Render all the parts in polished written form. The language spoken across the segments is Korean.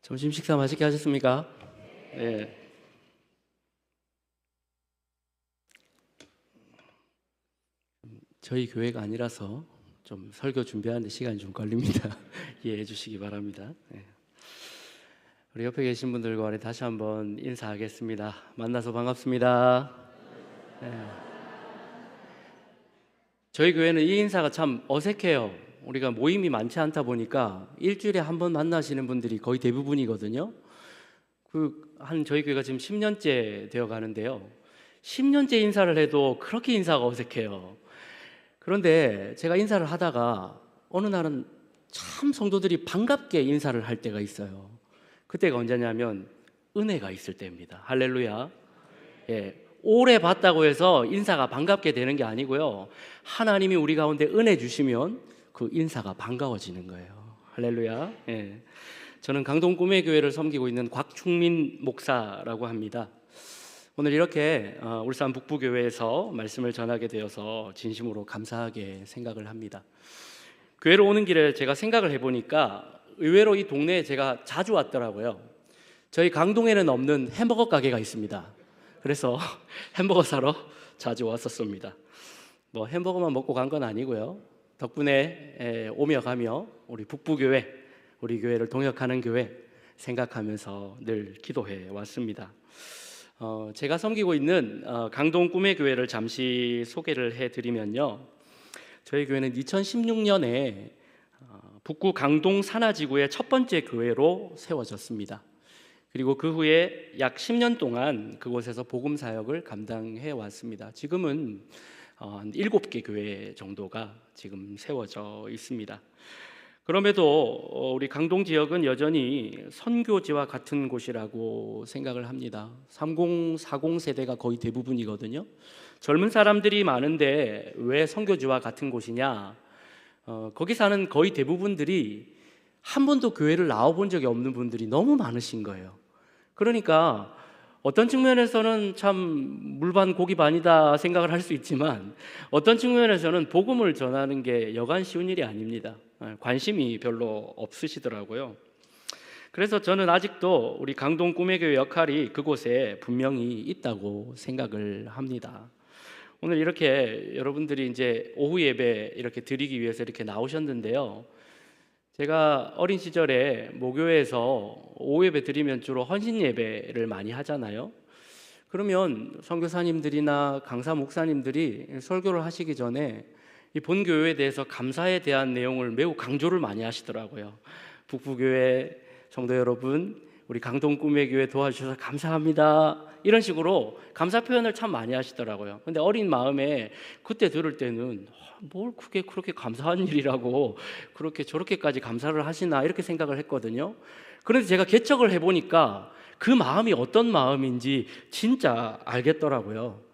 점심 식사 맛있게 하셨습니까? 네. 저희 교회가 아니라서 좀 설교 준비하는데 시간이 좀 걸립니다. 이해해 주시기 바랍니다. 네. 우리 옆에 계신 분들과 우리 다시 한번 인사하겠습니다. 만나서 반갑습니다. 네. 저희 교회는 이 인사가 참 어색해요. 우리가 모임이 많지 않다 보니까 일주일에 한 번 만나시는 분들이 거의 대부분이거든요. 저희 교회가 지금 10년째 되어 가는데요. 10년째 인사를 해도 그렇게 인사가 어색해요. 그런데 제가 인사를 하다가 어느 날은 참 성도들이 반갑게 인사를 할 때가 있어요. 그때가 언제냐면 은혜가 있을 때입니다. 할렐루야. 예, 오래 봤다고 해서 인사가 반갑게 되는 게 아니고요. 하나님이 우리 가운데 은혜 주시면 그 인사가 반가워지는 거예요. 할렐루야. 예. 저는 강동 꿈의 교회를 섬기고 있는 곽충민 목사라고 합니다. 오늘 이렇게 울산 북부교회에서 말씀을 전하게 되어서 진심으로 감사하게 생각을 합니다. 교회로 오는 길에 제가 생각을 해보니까 의외로 이 동네에 제가 자주 왔더라고요. 저희 강동에는 없는 햄버거 가게가 있습니다. 그래서 햄버거 사러 자주 왔었습니다. 뭐 햄버거만 먹고 간 건 아니고요. 덕분에 오며 가며 우리 북부교회, 우리 교회를 동역하는 교회 생각하면서 늘 기도해 왔습니다. 제가 섬기고 있는 강동 꿈의 교회를 잠시 소개를 해드리면요. 저희 교회는 2016년에 북구 강동 산하지구의 첫 번째 교회로 세워졌습니다. 그리고 그 후에 약 10년 동안 그곳에서 복음 사역을 감당해 왔습니다. 지금은 한 7개 교회 정도가 지금 세워져 있습니다. 그럼에도 우리 강동 지역은 여전히 선교지와 같은 곳이라고 생각을 합니다. 30, 40 세대가 거의 대부분이거든요. 젊은 사람들이 많은데 왜 선교지와 같은 곳이냐? 거기 사는 거의 대부분들이 한 번도 교회를 나와본 적이 없는 분들이 너무 많으신 거예요. 그러니까 어떤 측면에서는 참 물반 고기 반이다 생각을 할 수 있지만 어떤 측면에서는 복음을 전하는 게 여간 쉬운 일이 아닙니다. 관심이 별로 없으시더라고요. 그래서 저는 아직도 우리 강동 꿈의 교회 역할이 그곳에 분명히 있다고 생각을 합니다. 오늘 이렇게 여러분들이 이제 오후 예배 이렇게 드리기 위해서 이렇게 나오셨는데요. 제가 어린 시절에 모교회에서 오후 예배 드리면 주로 헌신 예배를 많이 하잖아요. 그러면 선교사님들이나 강사 목사님들이 설교를 하시기 전에 이 본교회에 대해서 감사에 대한 내용을 매우 강조를 많이 하시더라고요. 북부교회 성도 여러분, 우리 강동 꿈의 교회 도와주셔서 감사합니다. 이런 식으로 감사 표현을 참 많이 하시더라고요. 근데 어린 마음에 그때 들을 때는 뭘 그게 그렇게 감사한 일이라고 그렇게 저렇게까지 감사를 하시나 이렇게 생각을 했거든요. 그런데 제가 개척을 해보니까 그 마음이 어떤 마음인지 진짜 알겠더라고요.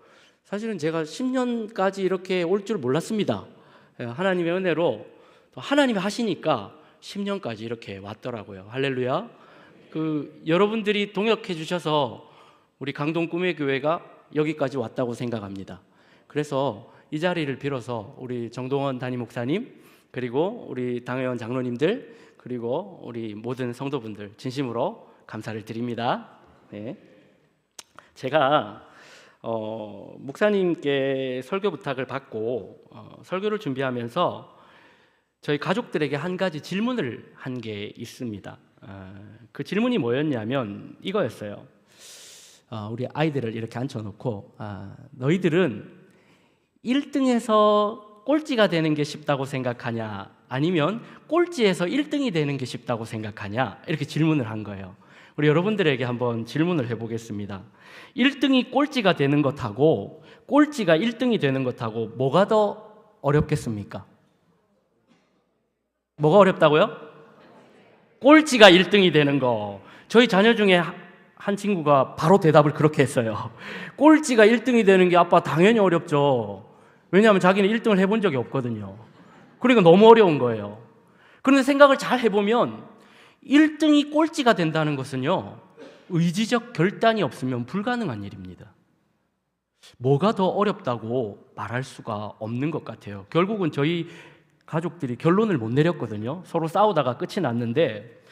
사실은 제가 10년까지 이렇게 올 줄 몰랐습니다. 하나님의 은혜로 하나님이 하시니까 10년까지 이렇게 왔더라고요. 할렐루야. 여러분들이 동역해 주셔서 우리 강동 꿈의 교회가 여기까지 왔다고 생각합니다. 그래서 이 자리를 빌어서 우리 정동원 담임 목사님, 그리고 우리 당회원 장로님들, 그리고 우리 모든 성도분들 진심으로 감사를 드립니다. 네. 제가 목사님께 설교 부탁을 받고 설교를 준비하면서 저희 가족들에게 한 가지 질문을 한 게 있습니다. 그 질문이 뭐였냐면 이거였어요. 우리 아이들을 이렇게 앉혀놓고 너희들은 1등에서 꼴찌가 되는 게 쉽다고 생각하냐, 아니면 꼴찌에서 1등이 되는 게 쉽다고 생각하냐, 이렇게 질문을 한 거예요. 우리 여러분들에게 한번 질문을 해보겠습니다. 1등이 꼴찌가 되는 것하고 꼴찌가 1등이 되는 것하고 뭐가 더 어렵겠습니까? 뭐가 어렵다고요? 꼴찌가 1등이 되는 거. 저희 자녀 중에 한 친구가 바로 대답을 그렇게 했어요. 꼴찌가 1등이 되는 게 아빠 당연히 어렵죠. 왜냐하면 자기는 1등을 해본 적이 없거든요. 그러니까 너무 어려운 거예요. 그런데 생각을 잘 해보면 1등이 꼴찌가 된다는 것은요, 의지적 결단이 없으면 불가능한 일입니다. 뭐가 더 어렵다고 말할 수가 없는 것 같아요. 결국은 저희 가족들이 결론을 못 내렸거든요. 서로 싸우다가 끝이 났는데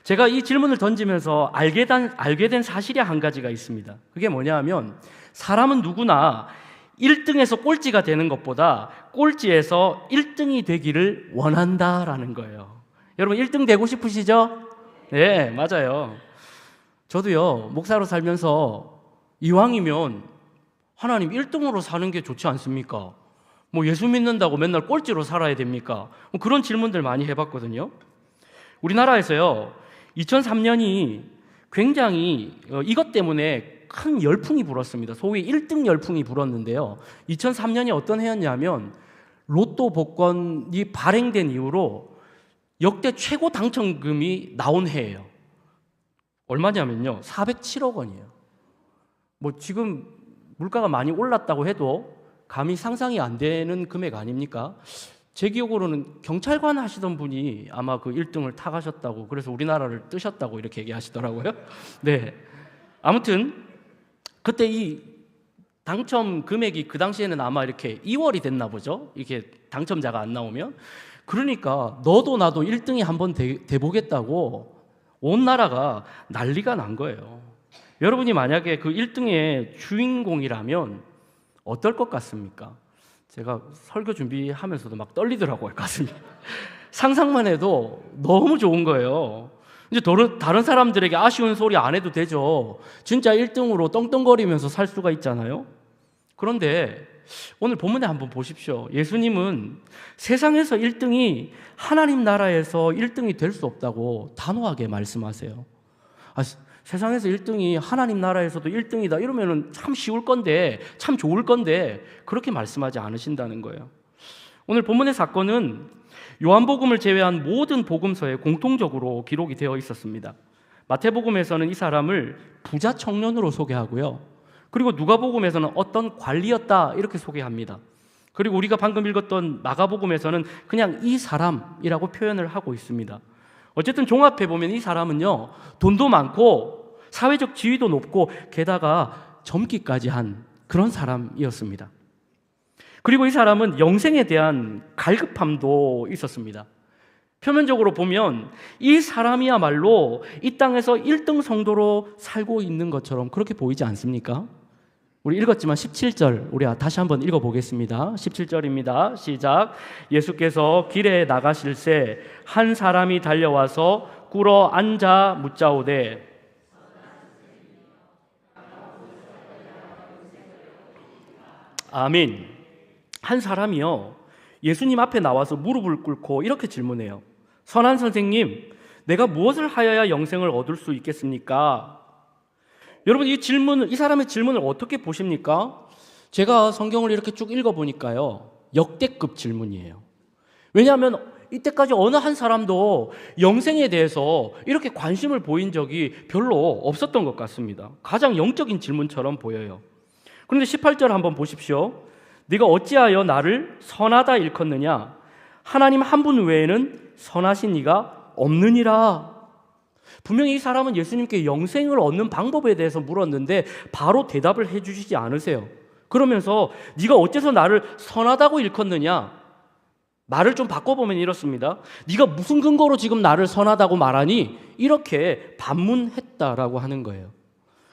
제가 이 질문을 던지면서 알게 된 사실이 한 가지가 있습니다. 그게 뭐냐 하면 사람은 누구나 1등에서 꼴찌가 되는 것보다 꼴찌에서 1등이 되기를 원한다라는 거예요. 여러분 1등 되고 싶으시죠? 네, 맞아요. 저도요, 목사로 살면서 이왕이면 하나님 1등으로 사는 게 좋지 않습니까? 뭐 예수 믿는다고 맨날 꼴찌로 살아야 됩니까? 뭐 그런 질문들 많이 해봤거든요. 우리나라에서요, 2003년이 굉장히 이것 때문에 큰 열풍이 불었습니다. 소위 1등 열풍이 불었는데요. 2003년이 어떤 해였냐면 로또 복권이 발행된 이후로 역대 최고 당첨금이 나온 해예요. 얼마냐면요, 407억 원이에요. 뭐 지금 물가가 많이 올랐다고 해도 감히 상상이 안 되는 금액 아닙니까? 제 기억으로는 경찰관 하시던 분이 아마 그 1등을 타가셨다고, 그래서 우리나라를 뜨셨다고 이렇게 얘기하시더라고요. 네. 아무튼 그때 이 당첨 금액이 그 당시에는 아마 이렇게 2월이 됐나 보죠. 이렇게 당첨자가 안 나오면. 그러니까 너도 나도 1등이 한번 돼보겠다고 온 나라가 난리가 난 거예요. 여러분이 만약에 그 1등의 주인공이라면 어떨 것 같습니까? 제가 설교 준비하면서도 막 떨리더라고요, 가슴이. 상상만 해도 너무 좋은 거예요. 이제 다른 사람들에게 아쉬운 소리 안 해도 되죠. 진짜 1등으로 떵떵거리면서 살 수가 있잖아요. 그런데 오늘 본문에 한번 보십시오. 예수님은 세상에서 1등이 하나님 나라에서 1등이 될 수 없다고 단호하게 말씀하세요. 세상에서 1등이 하나님 나라에서도 1등이다 이러면 참 쉬울 건데, 참 좋을 건데 그렇게 말씀하지 않으신다는 거예요. 오늘 본문의 사건은 요한복음을 제외한 모든 복음서에 공통적으로 기록이 되어 있었습니다. 마태복음에서는 이 사람을 부자 청년으로 소개하고요. 그리고 누가복음에서는 어떤 관리였다 이렇게 소개합니다. 그리고 우리가 방금 읽었던 마가복음에서는 그냥 이 사람이라고 표현을 하고 있습니다. 어쨌든 종합해 보면 이 사람은요, 돈도 많고 사회적 지위도 높고 게다가 젊기까지 한 그런 사람이었습니다. 그리고 이 사람은 영생에 대한 갈급함도 있었습니다. 표면적으로 보면 이 사람이야말로 이 땅에서 1등 성도로 살고 있는 것처럼 그렇게 보이지 않습니까? 우리 읽었지만 17절 우리 다시 한번 읽어보겠습니다. 17절입니다. 시작. 예수께서 길에 나가실새 한 사람이 달려와서 꿇어 앉아 묻자오되 아멘. 한 사람이요, 예수님 앞에 나와서 무릎을 꿇고 이렇게 질문해요. 선한 선생님, 내가 무엇을 하여야 영생을 얻을 수 있겠습니까? 여러분, 이 사람의 질문을 어떻게 보십니까? 제가 성경을 이렇게 쭉 읽어보니까요, 역대급 질문이에요. 왜냐하면 이때까지 어느 한 사람도 영생에 대해서 이렇게 관심을 보인 적이 별로 없었던 것 같습니다. 가장 영적인 질문처럼 보여요. 그런데 18절 한번 보십시오. 네가 어찌하여 나를 선하다 일컫느냐? 하나님 한 분 외에는 선하신 이가 없느니라. 분명히 이 사람은 예수님께 영생을 얻는 방법에 대해서 물었는데 바로 대답을 해주시지 않으세요. 그러면서 네가 어째서 나를 선하다고 일컫느냐? 말을 좀 바꿔보면 이렇습니다. 네가 무슨 근거로 지금 나를 선하다고 말하니? 이렇게 반문했다라고 하는 거예요.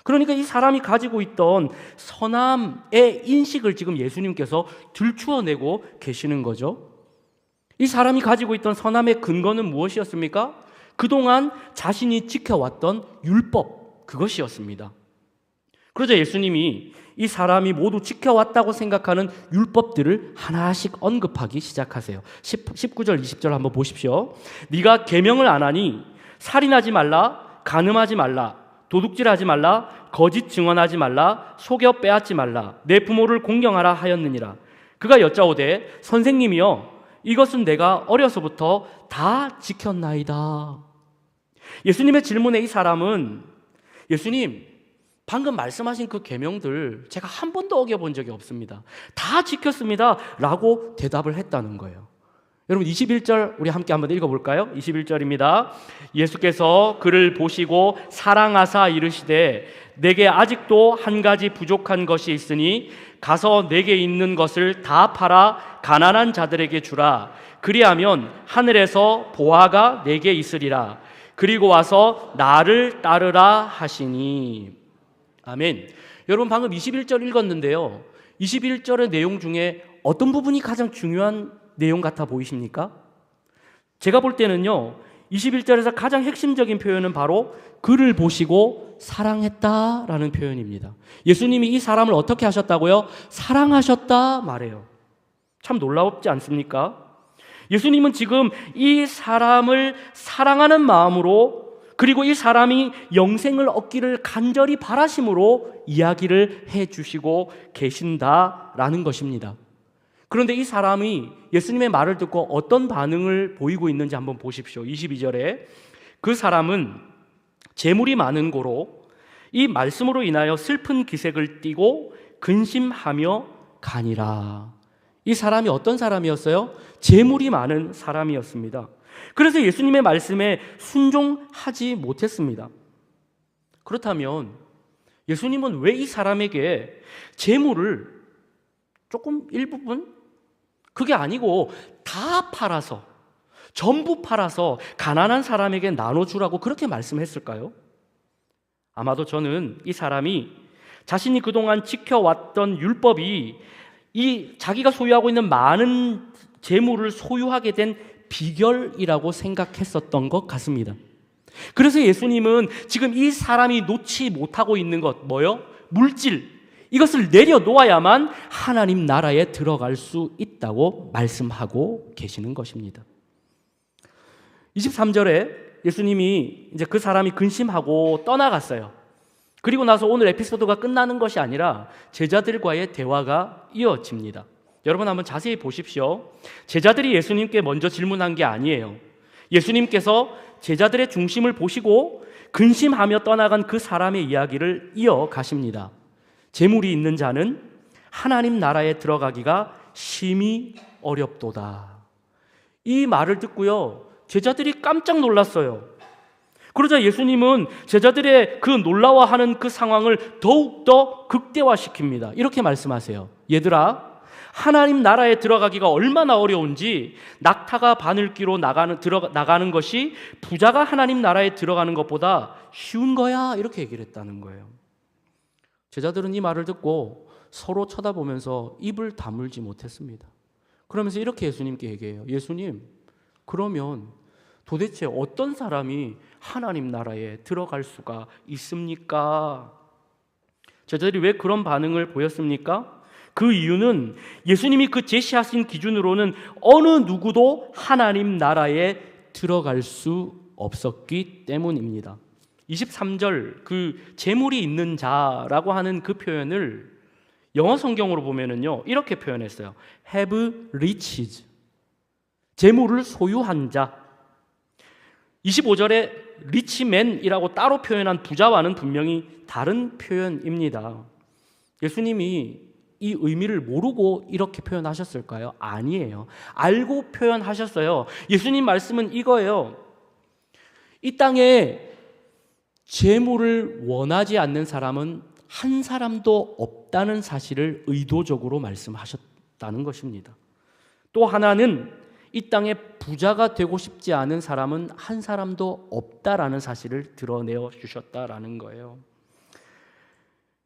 그러니까 이 사람이 가지고 있던 선함의 인식을 지금 예수님께서 들추어내고 계시는 거죠. 이 사람이 가지고 있던 선함의 근거는 무엇이었습니까? 그동안 자신이 지켜왔던 율법, 그것이었습니다. 그러자 예수님이 이 사람이 모두 지켜왔다고 생각하는 율법들을 하나씩 언급하기 시작하세요. 19절, 20절 한번 보십시오. 네가 계명을 안 하니 살인하지 말라, 간음하지 말라, 도둑질하지 말라, 거짓 증언하지 말라, 속여 빼앗지 말라, 내 부모를 공경하라 하였느니라. 그가 여짜오되 선생님이여 이것은 내가 어려서부터 다 지켰나이다. 예수님의 질문에 이 사람은 예수님 방금 말씀하신 그 계명들 제가 한 번도 어겨본 적이 없습니다. 다 지켰습니다 라고 대답을 했다는 거예요. 여러분 21절 우리 함께 한번 읽어볼까요? 21절입니다. 예수께서 그를 보시고 사랑하사 이르시되 내게 아직도 한 가지 부족한 것이 있으니 가서 내게 있는 것을 다 팔아 가난한 자들에게 주라. 그리하면 하늘에서 보화가 내게 있으리라. 그리고 와서 나를 따르라 하시니. 아멘. 여러분 방금 21절 읽었는데요. 21절의 내용 중에 어떤 부분이 가장 중요한 내용 같아 보이십니까? 제가 볼 때는요, 21절에서 가장 핵심적인 표현은 바로 그를 보시고 사랑했다라는 표현입니다. 예수님이 이 사람을 어떻게 하셨다고요? 사랑하셨다 말해요. 참 놀랍지 않습니까? 예수님은 지금 이 사람을 사랑하는 마음으로, 그리고 이 사람이 영생을 얻기를 간절히 바라심으로 이야기를 해주시고 계신다라는 것입니다. 그런데 이 사람이 예수님의 말을 듣고 어떤 반응을 보이고 있는지 한번 보십시오. 22절에 그 사람은 재물이 많은 고로 이 말씀으로 인하여 슬픈 기색을 띠고 근심하며 가니라. 이 사람이 어떤 사람이었어요? 재물이 많은 사람이었습니다. 그래서 예수님의 말씀에 순종하지 못했습니다. 그렇다면 예수님은 왜 이 사람에게 재물을 조금 일부분, 그게 아니고 다 팔아서, 전부 팔아서 가난한 사람에게 나눠주라고 그렇게 말씀했을까요? 아마도 저는 이 사람이 자신이 그동안 지켜왔던 율법이 이 자기가 소유하고 있는 많은 재물을 소유하게 된 비결이라고 생각했었던 것 같습니다. 그래서 예수님은 지금 이 사람이 놓지 못하고 있는 것, 뭐요? 물질, 이것을 내려놓아야만 하나님 나라에 들어갈 수 있다고 말씀하고 계시는 것입니다. 23절에 예수님이 이제 그 사람이 근심하고 떠나갔어요. 그리고 나서 오늘 에피소드가 끝나는 것이 아니라 제자들과의 대화가 이어집니다. 여러분 한번 자세히 보십시오. 제자들이 예수님께 먼저 질문한 게 아니에요. 예수님께서 제자들의 중심을 보시고 근심하며 떠나간 그 사람의 이야기를 이어가십니다. 재물이 있는 자는 하나님 나라에 들어가기가 심히 어렵도다. 이 말을 듣고요, 제자들이 깜짝 놀랐어요. 그러자 예수님은 제자들의 그 놀라워하는 그 상황을 더욱더 극대화시킵니다. 이렇게 말씀하세요. 얘들아, 하나님 나라에 들어가기가 얼마나 어려운지 낙타가 바늘귀로 나가는 것이 부자가 하나님 나라에 들어가는 것보다 쉬운 거야, 이렇게 얘기를 했다는 거예요. 제자들은 이 말을 듣고 서로 쳐다보면서 입을 다물지 못했습니다. 그러면서 이렇게 예수님께 얘기해요. 예수님, 그러면 도대체 어떤 사람이 하나님 나라에 들어갈 수가 있습니까? 제자들이 왜 그런 반응을 보였습니까? 그 이유는 예수님이 그 제시하신 기준으로는 어느 누구도 하나님 나라에 들어갈 수 없었기 때문입니다. 23절 그 재물이 있는 자라고 하는 그 표현을 영어 성경으로 보면은요, 이렇게 표현했어요. have riches. 재물을 소유한 자. 25절에 리치맨이라고 따로 표현한 부자와는 분명히 다른 표현입니다. 예수님이 이 의미를 모르고 이렇게 표현하셨을까요? 아니에요. 알고 표현하셨어요. 예수님 말씀은 이거예요. 이 땅에 재물을 원하지 않는 사람은 한 사람도 없다는 사실을 의도적으로 말씀하셨다는 것입니다. 또 하나는 이 땅에 부자가 되고 싶지 않은 사람은 한 사람도 없다라는 사실을 드러내어 주셨다라는 거예요.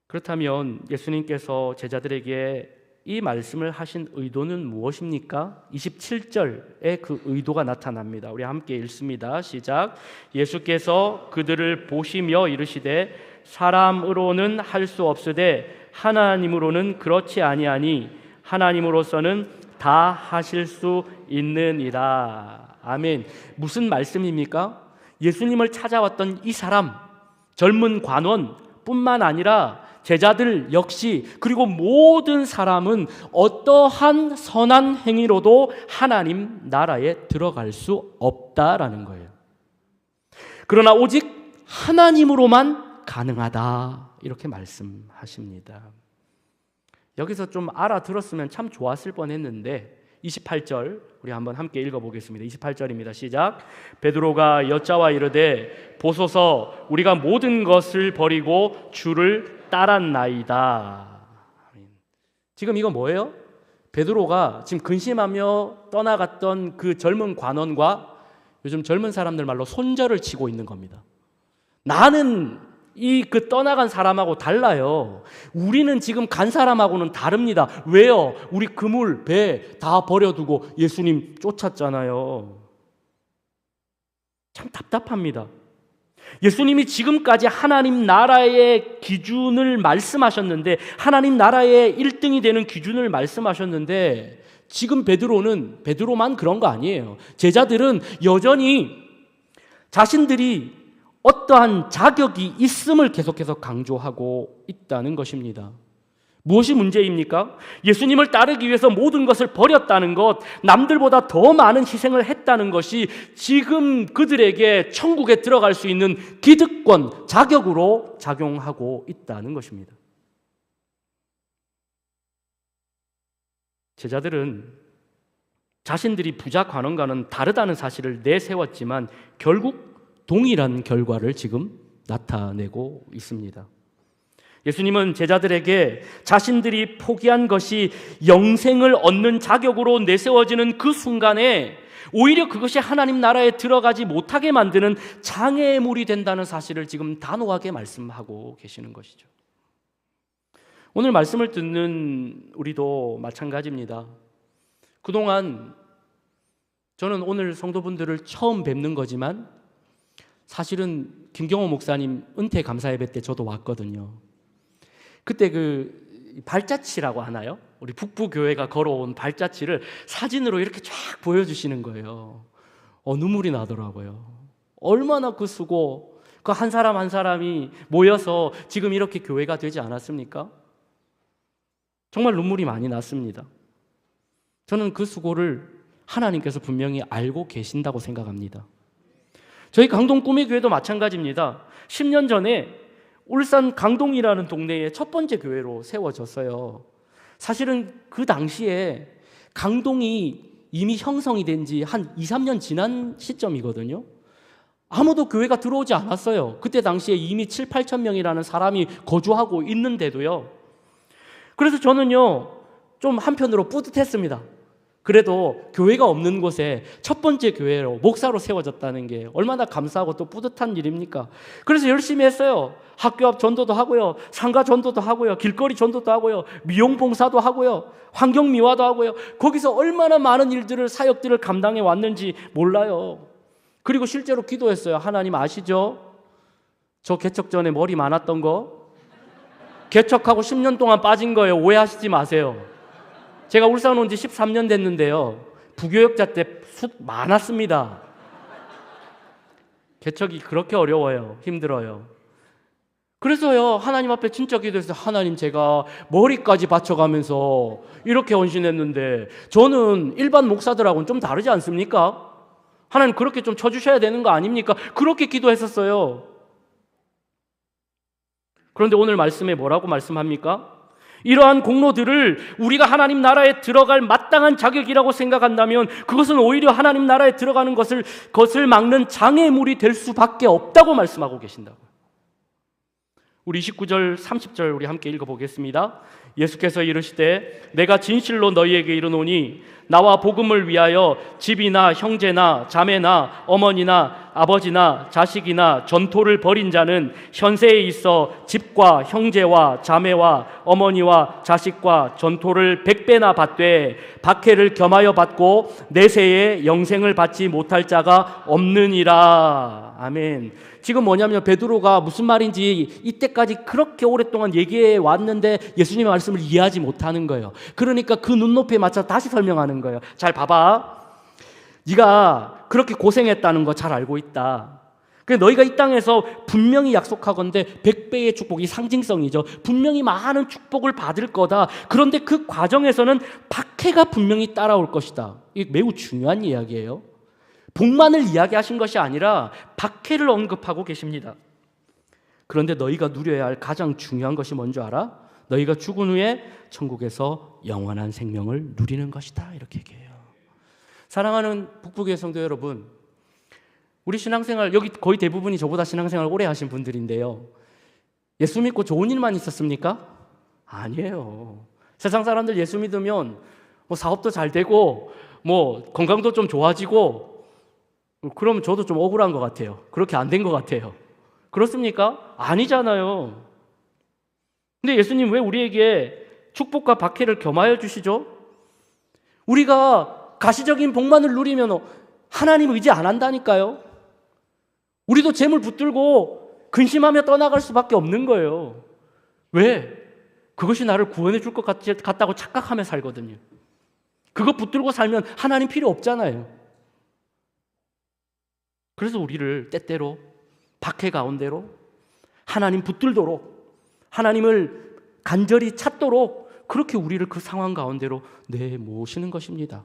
그렇다면 예수님께서 제자들에게 이 말씀을 하신 의도는 무엇입니까? 27절에 그 의도가 나타납니다. 우리 함께 읽습니다. 시작. 예수께서 그들을 보시며 이르시되 사람으로는 할 수 없으되 하나님으로는 그렇지 아니하니 하나님으로서는 다 하실 수 있느니라. 아멘. 무슨 말씀입니까? 예수님을 찾아왔던 이 사람, 젊은 관원뿐만 아니라 제자들 역시, 그리고 모든 사람은 어떠한 선한 행위로도 하나님 나라에 들어갈 수 없다라는 거예요. 그러나 오직 하나님으로만 가능하다, 이렇게 말씀하십니다. 여기서 좀 알아들었으면 참 좋았을 뻔했는데 28절 우리 한번 함께 읽어보겠습니다. 28절입니다. 시작. 베드로가 여짜와 이르되 보소서 우리가 모든 것을 버리고 주를 따랐나이다. 지금 이거 뭐예요? 베드로가 지금 근심하며 떠나갔던 그 젊은 관원과 요즘 젊은 사람들 말로 손절을 치고 있는 겁니다. 나는 그 떠나간 사람하고 달라요. 우리는 지금 간 사람하고는 다릅니다. 왜요? 우리 그물, 배 다 버려두고 예수님 쫓았잖아요. 참 답답합니다. 예수님이 지금까지 하나님 나라의 기준을 말씀하셨는데, 하나님 나라의 1등이 되는 기준을 말씀하셨는데, 지금 베드로만 그런 거 아니에요. 제자들은 여전히 자신들이 어떠한 자격이 있음을 계속해서 강조하고 있다는 것입니다. 무엇이 문제입니까? 예수님을 따르기 위해서 모든 것을 버렸다는 것, 남들보다 더 많은 희생을 했다는 것이 지금 그들에게 천국에 들어갈 수 있는 기득권, 자격으로 작용하고 있다는 것입니다. 제자들은 자신들이 부자 관원과는 다르다는 사실을 내세웠지만 결국 동일한 결과를 지금 나타내고 있습니다. 예수님은 제자들에게 자신들이 포기한 것이 영생을 얻는 자격으로 내세워지는 그 순간에 오히려 그것이 하나님 나라에 들어가지 못하게 만드는 장애물이 된다는 사실을 지금 단호하게 말씀하고 계시는 것이죠. 오늘 말씀을 듣는 우리도 마찬가지입니다. 그동안 저는 오늘 성도분들을 처음 뵙는 거지만 사실은 김경호 목사님 은퇴 감사 예배 때 저도 왔거든요. 그때 그 발자취라고 하나요? 우리 북부교회가 걸어온 발자취를 사진으로 이렇게 쫙 보여주시는 거예요. 눈물이 나더라고요. 얼마나 그 수고, 그 한 사람 한 사람이 모여서 지금 이렇게 교회가 되지 않았습니까? 정말 눈물이 많이 났습니다. 저는 그 수고를 하나님께서 분명히 알고 계신다고 생각합니다. 저희 강동 꿈의 교회도 마찬가지입니다. 10년 전에 울산 강동이라는 동네에 첫 번째 교회로 세워졌어요. 사실은 그 당시에 강동이 이미 형성이 된 지 한 2, 3년 지난 시점이거든요. 아무도 교회가 들어오지 않았어요. 그때 당시에 이미 7, 8천 명이라는 사람이 거주하고 있는데도요. 그래서 저는요, 좀 한편으로 뿌듯했습니다. 그래도 교회가 없는 곳에 첫 번째 교회로 목사로 세워졌다는 게 얼마나 감사하고 또 뿌듯한 일입니까? 그래서 열심히 했어요. 학교 앞 전도도 하고요, 상가 전도도 하고요, 길거리 전도도 하고요, 미용 봉사도 하고요, 환경 미화도 하고요. 거기서 얼마나 많은 일들을, 사역들을 감당해 왔는지 몰라요. 그리고 실제로 기도했어요. 하나님 아시죠? 저 개척 전에 머리 많았던 거 개척하고 10년 동안 빠진 거예요. 오해하시지 마세요. 제가 울산 온 지 13년 됐는데요, 부교역자 때 숱 많았습니다. 개척이 그렇게 어려워요. 힘들어요. 그래서요, 하나님 앞에 진짜 기도했어요. 하나님, 제가 머리까지 바쳐가면서 이렇게 헌신했는데 저는 일반 목사들하고는 좀 다르지 않습니까? 하나님, 그렇게 좀 쳐주셔야 되는 거 아닙니까? 그렇게 기도했었어요. 그런데 오늘 말씀에 뭐라고 말씀합니까? 이러한 공로들을 우리가 하나님 나라에 들어갈 마땅한 자격이라고 생각한다면 그것은 오히려 하나님 나라에 들어가는 것을 막는 장애물이 될 수밖에 없다고 말씀하고 계신다고요. 우리 29절, 30절 우리 함께 읽어보겠습니다. 예수께서 이르시되 내가 진실로 너희에게 이르노니 나와 복음을 위하여 집이나 형제나 자매나 어머니나 아버지나 자식이나 전토를 벌인 자는 현세에 있어 집과 형제와 자매와 어머니와 자식과 전토를 100배나 받되 박해를 겸하여 받고 내세에 영생을 받지 못할 자가 없느니라. 아멘. 지금 뭐냐면 베드로가 무슨 말인지 이때까지 그렇게 오랫동안 얘기해 왔는데 예수님의 말씀을 이해하지 못하는 거예요. 그러니까 그 눈높이에 맞춰 다시 설명하는 거예요. 잘 봐봐. 네가 그렇게 고생했다는 거 잘 알고 있다. 그래서 너희가 이 땅에서 분명히 약속하건대 100배의 축복이 상징성이죠. 분명히 많은 축복을 받을 거다. 그런데 그 과정에서는 박해가 분명히 따라올 것이다. 이게 매우 중요한 이야기예요. 복만을 이야기하신 것이 아니라 박해를 언급하고 계십니다. 그런데 너희가 누려야 할 가장 중요한 것이 뭔지 알아? 너희가 죽은 후에 천국에서 영원한 생명을 누리는 것이다. 이렇게 얘기해요. 사랑하는 북부교회 성도 여러분, 우리 신앙생활, 여기 거의 대부분이 저보다 신앙생활 오래 하신 분들인데요, 예수 믿고 좋은 일만 있었습니까? 아니에요. 세상 사람들 예수 믿으면 뭐 사업도 잘 되고 뭐 건강도 좀 좋아지고 그러면 저도 좀 억울한 것 같아요. 그렇게 안 된 것 같아요. 그렇습니까? 아니잖아요. 근데 예수님 왜 우리에게 축복과 박해를 겸하여 주시죠? 우리가 가시적인 복만을 누리면 하나님 의지 안 한다니까요. 우리도 재물 붙들고 근심하며 떠나갈 수밖에 없는 거예요. 왜? 그것이 나를 구원해 줄 것 같다고 착각하며 살거든요. 그거 붙들고 살면 하나님 필요 없잖아요. 그래서 우리를 때때로 박해 가운데로 하나님 붙들도록, 하나님을 간절히 찾도록 그렇게 우리를 그 상황 가운데로 내모시는 것입니다.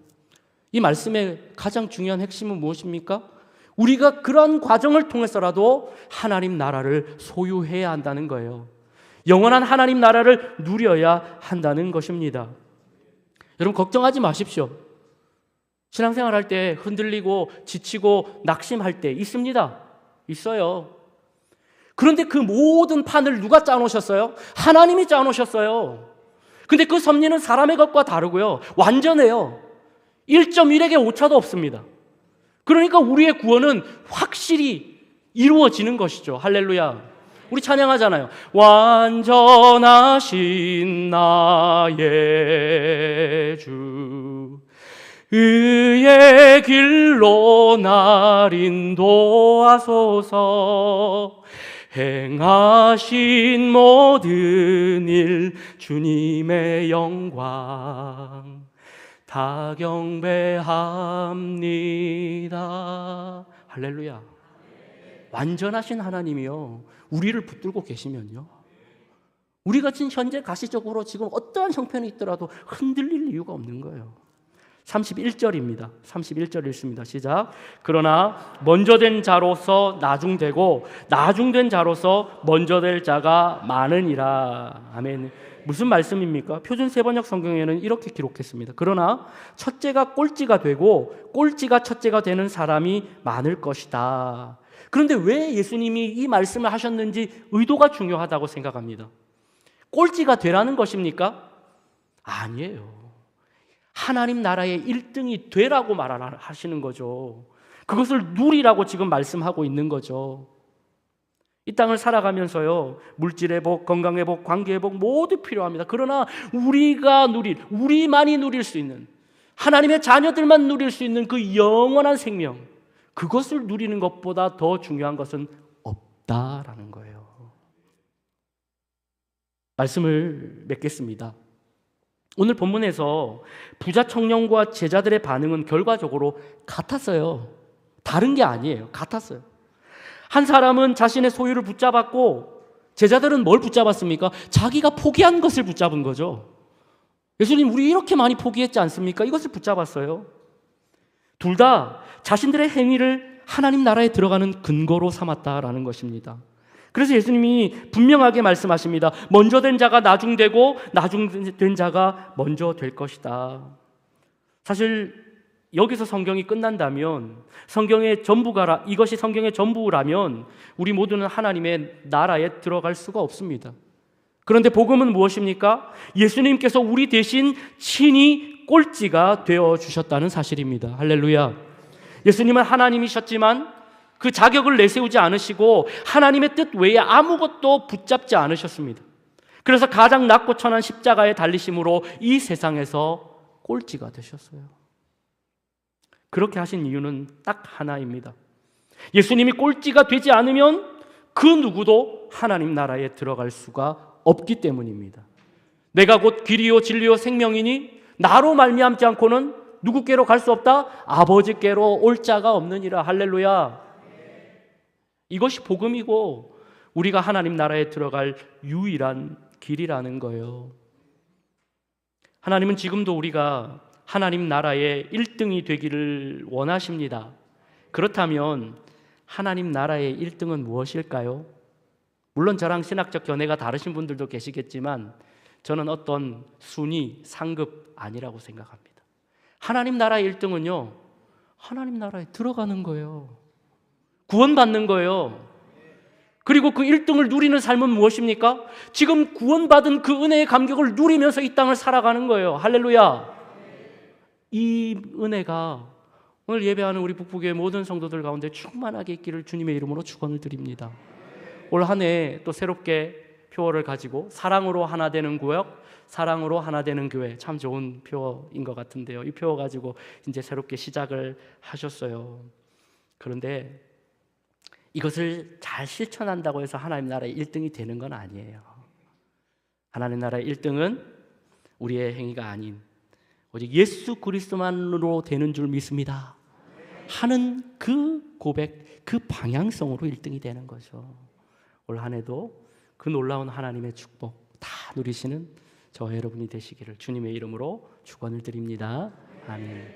이 말씀의 가장 중요한 핵심은 무엇입니까? 우리가 그런 과정을 통해서라도 하나님 나라를 소유해야 한다는 거예요. 영원한 하나님 나라를 누려야 한다는 것입니다. 여러분 걱정하지 마십시오. 신앙생활 할 때 흔들리고 지치고 낙심할 때 있습니다. 있어요. 그런데 그 모든 판을 누가 짜놓으셨어요? 하나님이 짜놓으셨어요. 근데 그 섭리는 사람의 것과 다르고요. 완전해요. 1.1에게 오차도 없습니다. 그러니까 우리의 구원은 확실히 이루어지는 것이죠. 할렐루야. 우리 찬양하잖아요. 완전하신 나의 주, 의의 길로 날 인도하소서. 행하신 모든 일 주님의 영광 다 경배합니다. 할렐루야. 완전하신 하나님이요, 우리를 붙들고 계시면요, 우리가 지금 현재 가시적으로 지금 어떠한 형편이 있더라도 흔들릴 이유가 없는 거예요. 31절입니다. 31절 읽습니다. 시작. 그러나 먼저 된 자로서 나중되고 나중된 자로서 먼저 될 자가 많으니라. 아멘. 무슨 말씀입니까? 표준 세번역 성경에는 이렇게 기록했습니다. 그러나 첫째가 꼴찌가 되고 꼴찌가 첫째가 되는 사람이 많을 것이다. 그런데 왜 예수님이 이 말씀을 하셨는지 의도가 중요하다고 생각합니다. 꼴찌가 되라는 것입니까? 아니에요. 하나님 나라의 1등이 되라고 말하시는 거죠. 그것을 누리라고 지금 말씀하고 있는 거죠. 이 땅을 살아가면서요, 물질회복, 건강회복, 관계회복 모두 필요합니다. 그러나 우리만이 누릴 수 있는, 하나님의 자녀들만 누릴 수 있는 그 영원한 생명, 그것을 누리는 것보다 더 중요한 것은 없다라는 거예요. 말씀을 맺겠습니다. 오늘 본문에서 부자 청년과 제자들의 반응은 결과적으로 같았어요. 다른 게 아니에요. 같았어요. 한 사람은 자신의 소유를 붙잡았고 제자들은 뭘 붙잡았습니까? 자기가 포기한 것을 붙잡은 거죠. 예수님, 우리 이렇게 많이 포기했지 않습니까? 이것을 붙잡았어요. 둘 다 자신들의 행위를 하나님 나라에 들어가는 근거로 삼았다라는 것입니다. 그래서 예수님이 분명하게 말씀하십니다. 먼저 된 자가 나중되고 나중된 자가 먼저 될 것이다. 사실 여기서 성경이 끝난다면, 성경의 전부가 이것이 성경의 전부라면 우리 모두는 하나님의 나라에 들어갈 수가 없습니다. 그런데 복음은 무엇입니까? 예수님께서 우리 대신 친히 꼴찌가 되어 주셨다는 사실입니다. 할렐루야. 예수님은 하나님이셨지만 그 자격을 내세우지 않으시고 하나님의 뜻 외에 아무것도 붙잡지 않으셨습니다. 그래서 가장 낮고 천한 십자가에 달리심으로 이 세상에서 꼴찌가 되셨어요. 그렇게 하신 이유는 딱 하나입니다. 예수님이 꼴찌가 되지 않으면 그 누구도 하나님 나라에 들어갈 수가 없기 때문입니다. 내가 곧 길이요 진리요 생명이니 나로 말미암지 않고는 누구께로 갈 수 없다? 아버지께로 올 자가 없느니라. 할렐루야. 이것이 복음이고 우리가 하나님 나라에 들어갈 유일한 길이라는 거예요. 하나님은 지금도 우리가 하나님 나라의 1등이 되기를 원하십니다. 그렇다면 하나님 나라의 1등은 무엇일까요? 물론 저랑 신학적 견해가 다르신 분들도 계시겠지만 저는 어떤 순위, 상급 아니라고 생각합니다. 하나님 나라의 1등은요, 하나님 나라에 들어가는 거예요. 구원받는 거예요. 그리고 그 1등을 누리는 삶은 무엇입니까? 지금 구원받은 그 은혜의 감격을 누리면서 이 땅을 살아가는 거예요. 할렐루야. 이 은혜가 오늘 예배하는 우리 북부교회 모든 성도들 가운데 충만하게 있기를 주님의 이름으로 축원을 드립니다. 올 한 해 또 새롭게 표어를 가지고 사랑으로 하나 되는 구역, 사랑으로 하나 되는 교회, 참 좋은 표어인 것 같은데요. 이 표어 가지고 이제 새롭게 시작을 하셨어요. 그런데 이것을 잘 실천한다고 해서 하나님 나라의 1등이 되는 건 아니에요. 하나님 나라의 1등은 우리의 행위가 아닌 오직 예수 그리스도만으로 되는 줄 믿습니다 하는 그 고백, 그 방향성으로 1등이 되는 거죠. 올 한 해도 그 놀라운 하나님의 축복 다 누리시는 저와 여러분이 되시기를 주님의 이름으로 축원을 드립니다. 아멘.